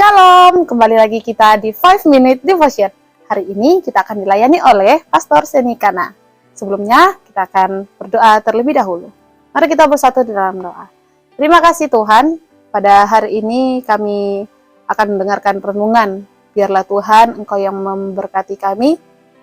Shalom, kembali lagi kita di 5 Minute Devotion. Hari ini kita akan dilayani oleh Pastor Senikana. Sebelumnya kita akan berdoa terlebih dahulu. Mari kita bersatu di dalam doa. Terima kasih Tuhan, pada hari ini kami akan mendengarkan renungan. Biarlah Tuhan Engkau yang memberkati kami,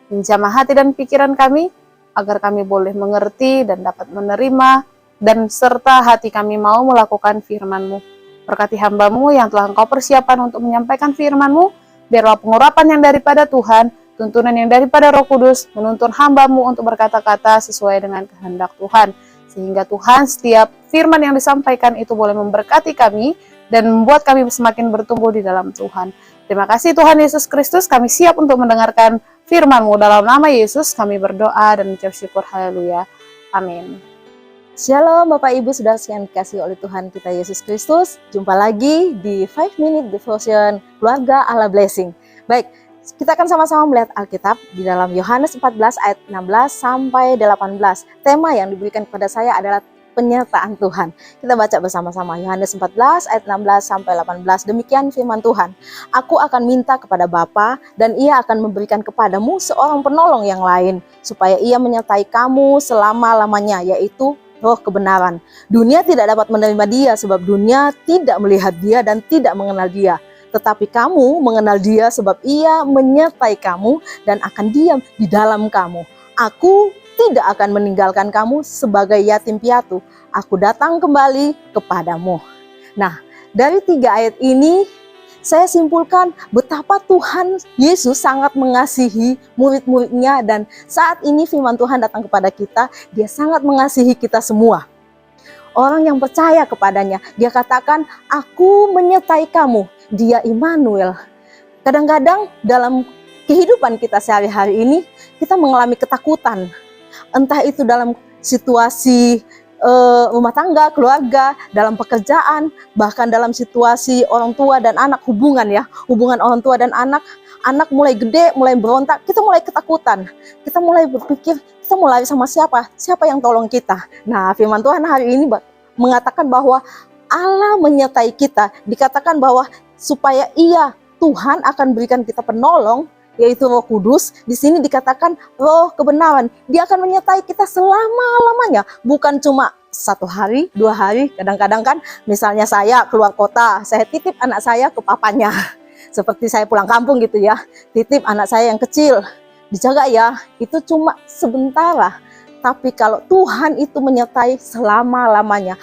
menjamah hati dan pikiran kami, agar kami boleh mengerti dan dapat menerima, dan serta hati kami mau melakukan firman-Mu. Berkati hamba-Mu yang telah Engkau persiapkan untuk menyampaikan firman-Mu, biarlah pengurapan yang daripada Tuhan, tuntunan yang daripada Roh Kudus, menuntun hamba-Mu untuk berkata-kata sesuai dengan kehendak Tuhan. Sehingga Tuhan, setiap firman yang disampaikan itu boleh memberkati kami, dan membuat kami semakin bertumbuh di dalam Tuhan. Terima kasih Tuhan Yesus Kristus, kami siap untuk mendengarkan firman-Mu. Dalam nama Yesus kami berdoa dan mengucap syukur, haleluya. Amin. Shalom Bapak Ibu Saudara sekalian dikasihi oleh Tuhan kita Yesus Kristus. Jumpa lagi di 5 Minute Devotion Keluarga Allah Blessing. Baik, kita akan sama-sama melihat Alkitab di dalam Yohanes 14 ayat 16 sampai 18. Tema yang diberikan kepada saya adalah penyertaan Tuhan. Kita baca bersama-sama Yohanes 14 ayat 16 sampai 18. Demikian firman Tuhan. Aku akan minta kepada Bapa dan Ia akan memberikan kepadamu seorang penolong yang lain, supaya Ia menyertai kamu selama-lamanya, yaitu Roh kebenaran. Dunia tidak dapat menerima Dia sebab dunia tidak melihat Dia dan tidak mengenal Dia. Tetapi kamu mengenal Dia sebab Ia menyertai kamu dan akan diam di dalam kamu. Aku tidak akan meninggalkan kamu sebagai yatim piatu. Aku datang kembali kepadamu. Nah, dari 3 ayat ini saya simpulkan betapa Tuhan Yesus sangat mengasihi murid-muridnya, dan saat ini firman Tuhan datang kepada kita, Dia sangat mengasihi kita semua. Orang yang percaya kepadanya, Dia katakan, aku menyertai kamu, Dia Immanuel. Kadang-kadang dalam kehidupan kita sehari-hari ini, kita mengalami ketakutan. Entah itu dalam situasi rumah tangga, keluarga, dalam pekerjaan, bahkan dalam situasi orang tua dan anak, hubungan orang tua dan anak mulai gede, mulai berontak, kita mulai ketakutan, kita mulai berpikir, kita mau lari sama siapa yang tolong kita. Nah, firman Tuhan hari ini mengatakan bahwa Allah menyertai kita, dikatakan bahwa supaya Tuhan akan berikan kita penolong, yaitu Roh Kudus. Di sini dikatakan Roh kebenaran. Dia akan menyertai kita selama-lamanya, bukan cuma 1 hari, 2 hari. Kadang-kadang kan, misalnya saya keluar kota, saya titip anak saya ke papanya. Seperti saya pulang kampung gitu ya, titip anak saya yang kecil, dijaga ya, itu cuma sebentar. Tapi kalau Tuhan itu menyertai selama-lamanya.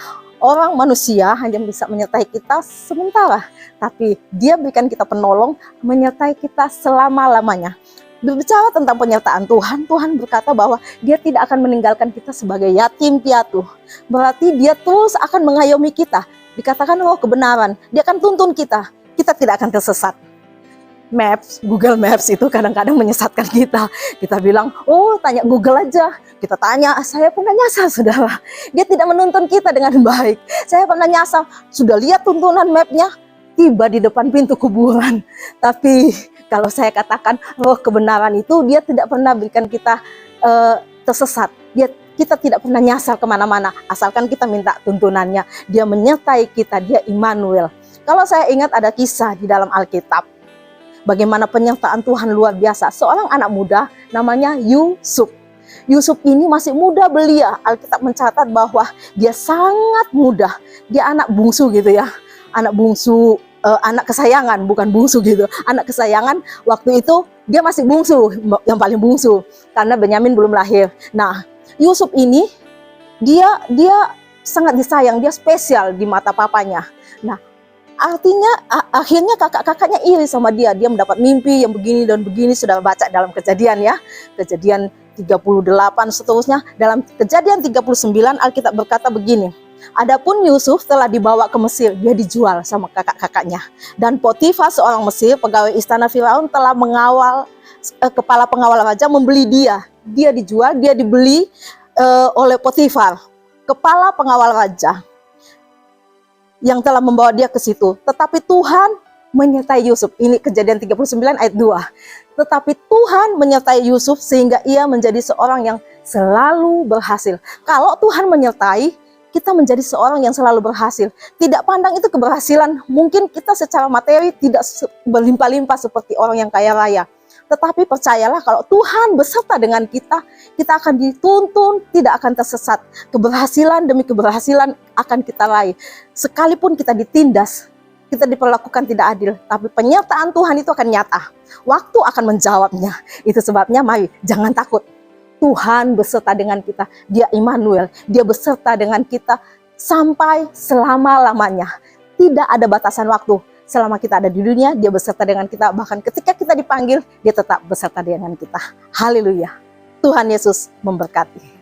Orang manusia hanya bisa menyertai kita sebentar, tapi Dia berikan kita penolong, menyertai kita selama-lamanya. Berbicara tentang penyertaan Tuhan, Tuhan berkata bahwa Dia tidak akan meninggalkan kita sebagai yatim piatu. Berarti Dia terus akan mengayomi kita. Dikatakan Roh kebenaran, Dia akan tuntun kita. Kita tidak akan tersesat. Google Maps itu kadang-kadang menyesatkan kita. Kita bilang, tanya Google aja. Kita tanya, saya pernah nyasar saudara. Dia tidak menuntun kita dengan baik. Saya pernah nyasar, sudah lihat tuntunan mapnya, tiba di depan pintu kuburan. Tapi kalau saya katakan Roh kebenaran itu, Dia tidak pernah berikan kita tersesat. Kita tidak pernah nyasar kemana-mana, asalkan kita minta tuntunannya. Dia menyertai kita, Dia Immanuel. Kalau saya ingat ada kisah di dalam Alkitab, bagaimana penyertaan Tuhan luar biasa. Seorang anak muda namanya Yusuf. Yusuf ini masih muda belia. Alkitab mencatat bahwa dia sangat muda. Dia anak bungsu gitu ya. Anak bungsu, anak kesayangan, bukan bungsu gitu. Anak kesayangan, waktu itu dia masih bungsu, yang paling bungsu. Karena Benyamin belum lahir. Nah, Yusuf ini, dia sangat disayang, dia spesial di mata papanya. Nah, artinya akhirnya kakak-kakaknya iri sama dia. Dia mendapat mimpi yang begini dan begini, sudah baca dalam Kejadian ya. Kejadian 38 seterusnya. Dalam Kejadian 39 Alkitab berkata begini. Adapun Yusuf telah dibawa ke Mesir, dia dijual sama kakak-kakaknya. Dan Potifar seorang Mesir, pegawai istana Firaun, telah mengawal kepala pengawal raja membeli dia. Dia dijual, dia dibeli oleh Potifar, kepala pengawal raja, yang telah membawa dia ke situ. Tetapi Tuhan menyertai Yusuf. Ini Kejadian 39 ayat 2. Tetapi Tuhan menyertai Yusuf sehingga ia menjadi seorang yang selalu berhasil. Kalau Tuhan menyertai, kita menjadi seorang yang selalu berhasil. Tidak pandang itu keberhasilan, mungkin kita secara materi tidak berlimpah-limpah seperti orang yang kaya raya. Tetapi percayalah kalau Tuhan beserta dengan kita, kita akan dituntun, tidak akan tersesat. Keberhasilan demi keberhasilan akan kita raih. Sekalipun kita ditindas, kita diperlakukan tidak adil, tapi penyertaan Tuhan itu akan nyata. Waktu akan menjawabnya. Itu sebabnya mari jangan takut. Tuhan beserta dengan kita. Dia Immanuel, Dia beserta dengan kita sampai selama-lamanya. Tidak ada batasan waktu. Selama kita ada di dunia, Dia beserta dengan kita. Bahkan ketika kita dipanggil, Dia tetap beserta dengan kita. Haleluya. Tuhan Yesus memberkati.